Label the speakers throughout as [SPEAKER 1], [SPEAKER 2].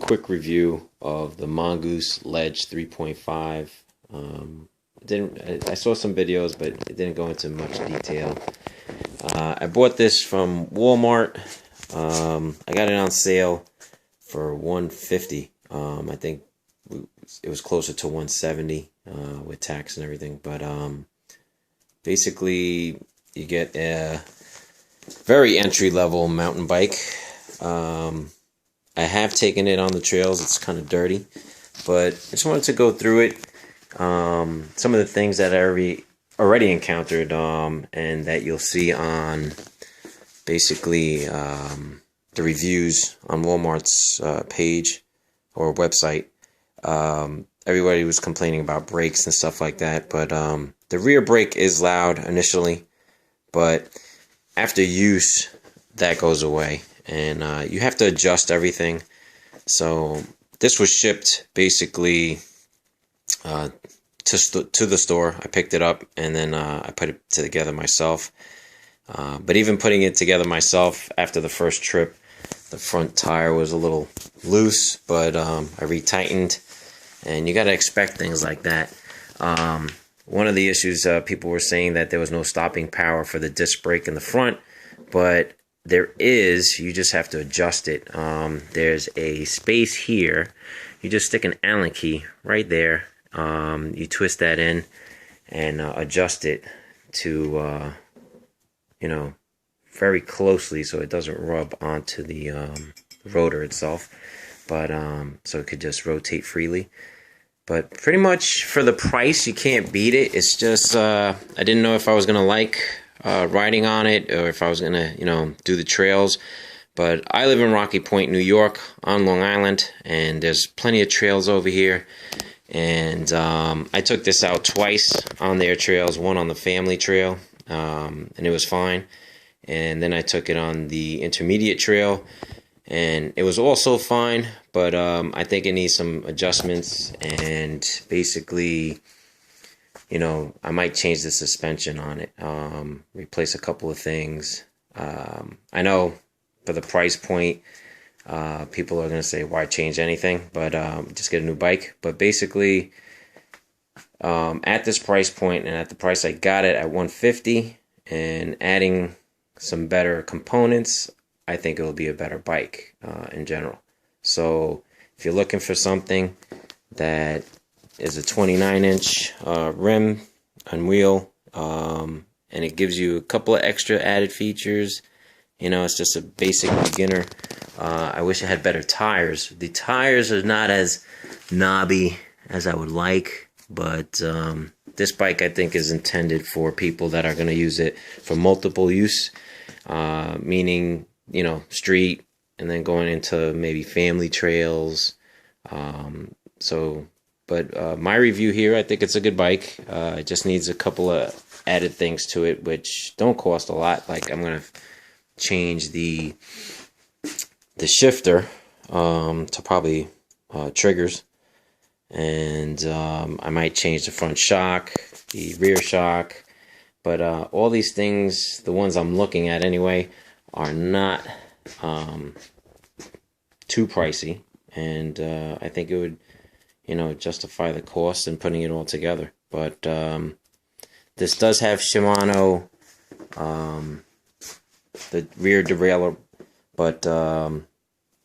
[SPEAKER 1] quick review of the Mongoose Ledge 3.5. I saw some videos, but it didn't go into much detail. I bought this from Walmart. I got it on sale for $150. I think it was closer to $170 with tax and everything. But basically, you get a very entry-level mountain bike. I have taken it on the trails. It's kind of dirty, but I just wanted to go through it. Some of the things that I already encountered, and that you'll see on basically the reviews on Walmart's page or website. Everybody was complaining about brakes and stuff like that, but the rear brake is loud initially, but after use, that goes away, and you have to adjust everything. So this was shipped basically to the store. I picked it up, and then I put it together myself. But even putting it together myself after the first trip, the front tire was a little loose, but I retightened, and you got to expect things like that. One of the issues, people were saying that there was no stopping power for the disc brake in the front, but there is. You just have to adjust it. There's a space here. You just stick an Allen key right there. You twist that in and adjust it to, very closely so it doesn't rub onto the rotor itself. But so it could just rotate freely. But pretty much for the price, you can't beat it. It's just I didn't know if I was gonna like riding on it, or if I was gonna do the trails. But I live in Rocky Point, New York, on Long Island, and there's plenty of trails over here. And I took this out twice on their trails, one on the family trail, and it was fine. And then I took it on the intermediate trail, and it was also fine, but I think it needs some adjustments, and basically, I might change the suspension on it, replace a couple of things. I know for the price point, people are going to say, why change anything, but just get a new bike. But basically, at this price point, and at the price I got it at $150, and adding some better components, I think it'll be a better bike in general. So if you're looking for something that is a 29-inch rim and wheel, and it gives you a couple of extra added features, it's just a basic beginner. I wish it had better tires. The tires are not as knobby as I would like, but this bike, I think, is intended for people that are going to use it for multiple use, meaning, street, and then going into maybe family trails. But my review here, I think it's a good bike. It just needs a couple of added things to it, which don't cost a lot. Like, I'm going to change the shifter to probably triggers, and I might change the front shock, the rear shock, but all these things, the ones I'm looking at anyway, are not too pricey, and I think it would justify the cost and putting it all together. But this does have Shimano, the rear derailleur, but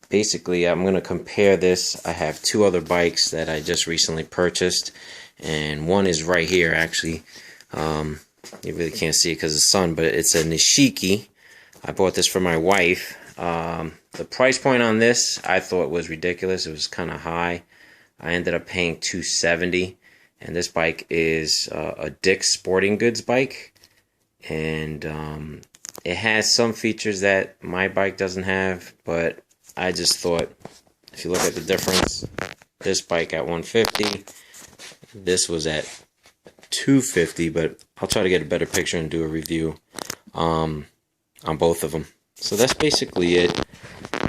[SPEAKER 1] basically, I'm going to compare this. I have two other bikes that I just recently purchased, and one is right here, actually. You really can't see it because of the sun, but it's a Nishiki. I bought this for my wife. The price point on this, I thought, was ridiculous. It was kind of high. I ended up paying $270, and this bike is a Dick's Sporting Goods bike, and it has some features that my bike doesn't have, but I just thought, if you look at the difference, this bike at $150, this was at $250, but I'll try to get a better picture and do a review on both of them. So that's basically it.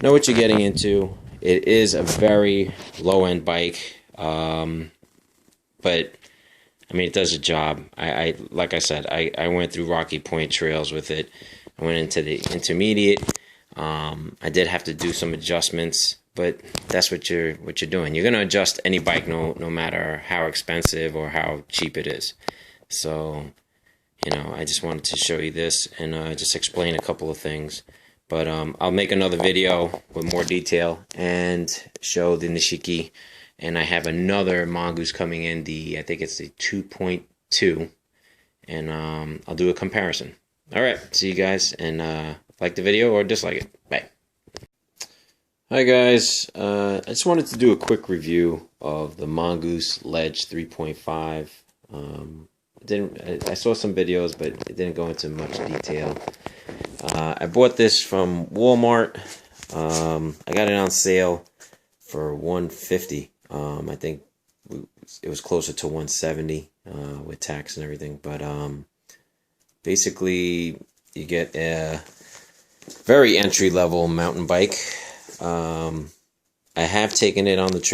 [SPEAKER 1] Know what you're getting into. It is a very low-end bike, but I mean, it does a job. Like I said, I went through Rocky Point trails with it. I went into the intermediate. I did have to do some adjustments but that's what you're doing. You're gonna adjust any bike, no matter how expensive or how cheap it is. So, you know, I just wanted to show you this and just explain a couple of things. But I'll make another video with more detail and show the Nishiki. And I have another Mongoose coming in, I think it's the 2.2, and I'll do a comparison. All right, see you guys, and like the video or dislike it. Bye. Hi guys, I just wanted to do a quick review of the Mongoose Ledge 3.5. I saw some videos, but it didn't go into much detail. I bought this from Walmart. I got it on sale for $150. I think it was closer to $170 with tax and everything. But basically, you get a very entry-level mountain bike. I have taken it on the trip.